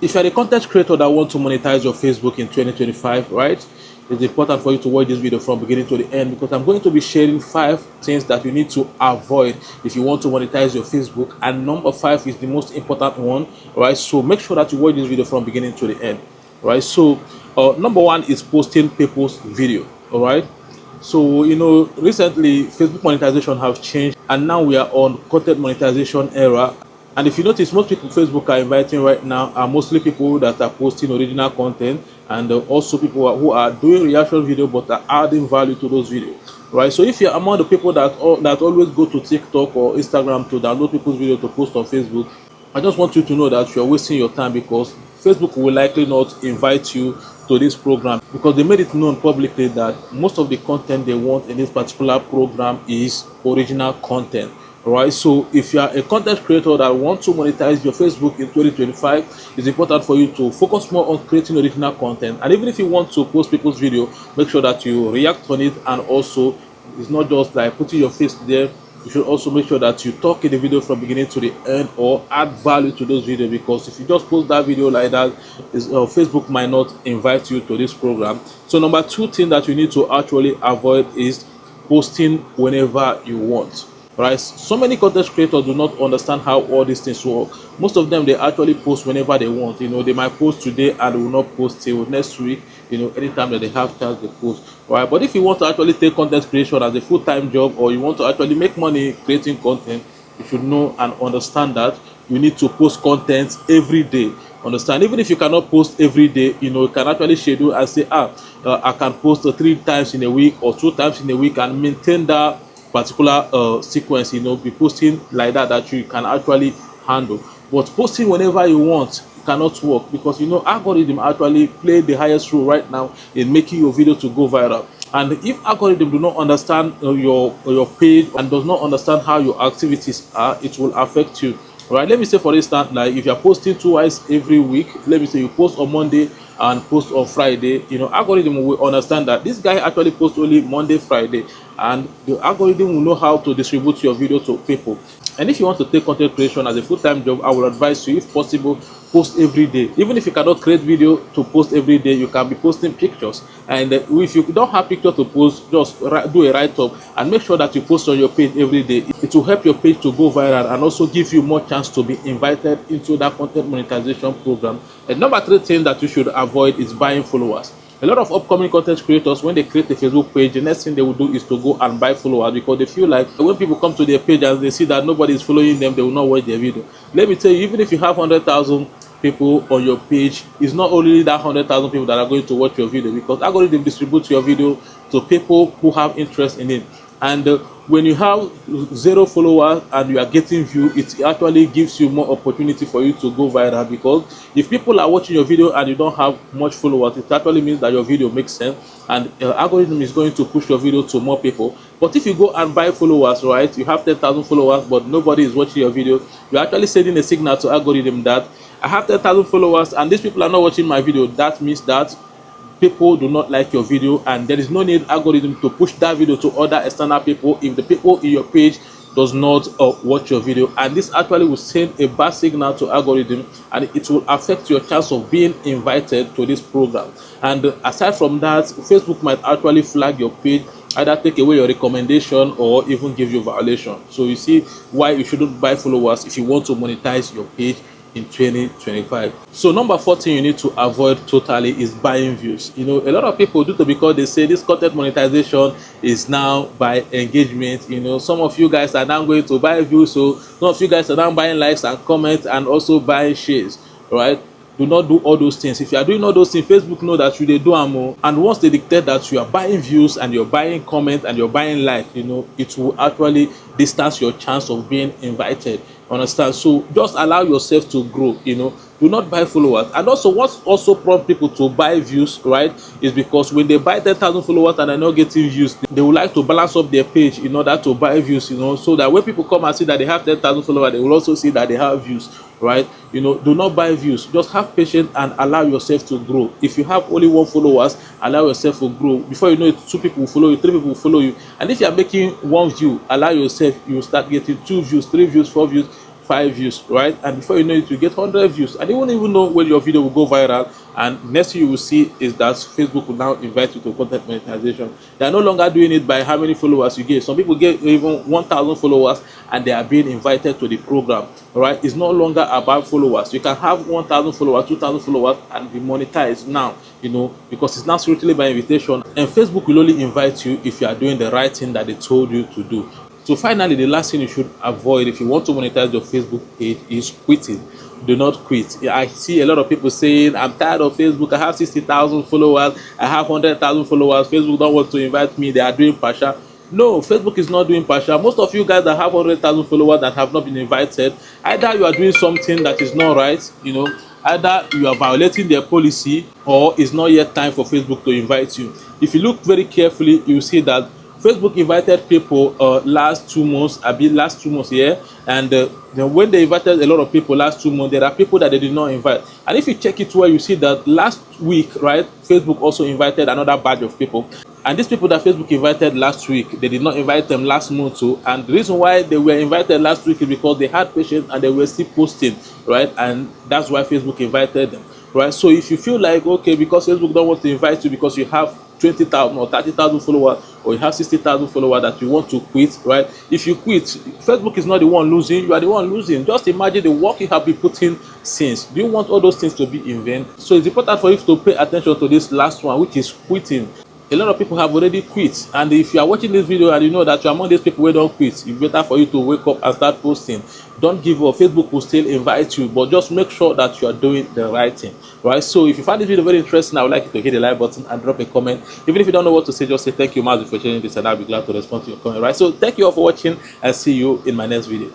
If you're a content creator that wants to monetize your Facebook in 2025, right, it's important for you to watch this video from beginning to the end, because I'm going to be sharing 5 things that you need to avoid if you want to monetize your Facebook, and number 5 is the most important one, right? So make sure that you watch this video from beginning to the end, right? So number 1 is posting people's video. All right, so recently Facebook monetization have changed, and now we are on content monetization era. And if you notice, most people Facebook are inviting right now are mostly people that are posting original content, and also people who are doing reaction video but are adding value to those videos, right? So if you're among the people that always go to TikTok or Instagram to download people's video to post on Facebook, I just want you to know that you're wasting your time, because Facebook will likely not invite you to this program, because they made it known publicly that most of the content they want in this particular program is original content. Right, so if you are a content creator that wants to monetize your Facebook in 2025, it's important for you to focus more on creating original content. And even if you want to post people's video, make sure that you react on it, and also it's not just like putting your face there. You should also make sure that you talk in the video from beginning to the end, or add value to those videos, because if you just post that video like that, Facebook might not invite you to this program. So number 2 thing that you need to actually avoid is posting whenever you want. Right, so many content creators do not understand how all these things work. Most of them, they actually post whenever they want. They might post today and will not post till next week. Anytime that they have chance, they post. Right, but if you want to actually take content creation as a full-time job, or you want to actually make money creating content, you should know and understand that you need to post content every day. Understand? Even if you cannot post every day, you can actually schedule and say, I can post 3 times in a week or 2 times in a week, and maintain that particular sequence. Be posting like that you can actually handle. But posting whenever you want cannot work, because algorithm actually play the highest role right now in making your video to go viral. And if algorithm do not understand your page, and does not understand how your activities are, it will affect you. Right, let me say, for instance, like if you're posting twice every week, let me say you post on Monday and post on Friday, algorithm will understand that this guy actually posts only Monday, Friday, and the algorithm will know how to distribute your video to people. And if you want to take content creation as a full-time job, I will advise you, if possible, post every day. Even if you cannot create video to post every day, you can be posting pictures. And if you don't have picture to post, just do a write-up and make sure that you post on your page every day. It will help your page to go viral, and also give you more chance to be invited into that content monetization program. And number 3 thing that you should avoid is buying followers. A lot of upcoming content creators, when they create a Facebook page, the next thing they will do is to go and buy followers, because they feel like when people come to their page and they see that nobody is following them, they will not watch their video. Let me tell you, even if you have 100,000 people on your page, it's not only that 100,000 people that are going to watch your video, because algorithm distributes your video to people who have interest in it. And when you have 0 followers and you are getting views, it actually gives you more opportunity for you to go viral, because if people are watching your video and you don't have much followers, it actually means that your video makes sense, and algorithm is going to push your video to more people. But if you go and buy followers, right, you have 10,000 followers but nobody is watching your video, you're actually sending a signal to algorithm that I have 10,000 followers and these people are not watching my video. That means that people do not like your video, and there is no need algorithm to push that video to other external people if the people in your page does not watch your video. And this actually will send a bad signal to algorithm, and it will affect your chance of being invited to this program. And aside from that, Facebook might actually flag your page, either take away your recommendation or even give you violation. So you see why you shouldn't buy followers if you want to monetize your page in 2025. So number 14 you need to avoid totally is buying views. A lot of people do, because they say this content monetization is now by engagement. Some of you guys are now going to buy views, so some of you guys are now buying likes and comments, and also buying shares. Right, do not do all those things. If you are doing all those things, Facebook know that you dey do am, and once they dictate that you are buying views and you're buying comments and you're buying likes, it will actually distance your chance of being invited. Understand? So just allow yourself to grow. Do not buy followers. And also, what also prompt people to buy views, right, is because when they buy 10,000 followers and they're not getting views, they would like to balance up their page in order to buy views, so that when people come and see that they have 10,000 followers, they will also see that they have views. Right, do not buy views. Just have patience and allow yourself to grow. If you have only 1 followers, allow yourself to grow. Before you know it, 2 people will follow you, 3 people will follow you. And if you are making 1 view, allow yourself, you will start getting 2 views, 3 views, 4 views, 5 views, right? And before you know it, you get 100 views, and you won't even know when your video will go viral. And next thing you will see is that Facebook will now invite you to content monetization. They are no longer doing it by how many followers you get. Some people get even 1,000 followers and they are being invited to the program, right? It's no longer about followers. You can have 1,000 followers, 2,000 followers, and be monetized now, because it's now strictly by invitation. And Facebook will only invite you if you are doing the right thing that they told you to do. So finally, the last thing you should avoid if you want to monetize your Facebook page is quitting. Do not quit. I see a lot of people saying, I'm tired of Facebook. I have 60,000 followers. I have 100,000 followers. Facebook don't want to invite me. They are doing partial. No, Facebook is not doing partial. Most of you guys that have 100,000 followers that have not been invited, either you are doing something that is not right, either you are violating their policy, or it's not yet time for Facebook to invite you. If you look very carefully, you see that Facebook invited people last 2 months, and when they invited a lot of people last 2 months, there are people that they did not invite. And if you check it well, you see that last week, right, Facebook also invited another batch of people. And these people that Facebook invited last week, they did not invite them last month too. And the reason why they were invited last week is because they had patience and they were still posting, right? And that's why Facebook invited them, right? So if you feel like, okay, because Facebook don't want to invite you because you have 20,000 or 30,000 followers, or you have 60,000 followers, that you want to quit, right? If you quit, Facebook is not the one losing, you are the one losing. Just imagine the work you have been putting since. Do you want all those things to be in vain? So it's important for you to pay attention to this last one, which is quitting. A lot of people have already quit, and if you are watching this video and you know that you are among these people who don't quit, it's better for you to wake up and start posting. Don't give up. Facebook will still invite you, but just make sure that you are doing the right thing, right? So if you find this video very interesting, I would like you to hit the like button and drop a comment. Even if you don't know what to say, just say thank you, Mazi, for sharing this, and I'll be glad to respond to your comment, right? So thank you all for watching, and see you in my next video.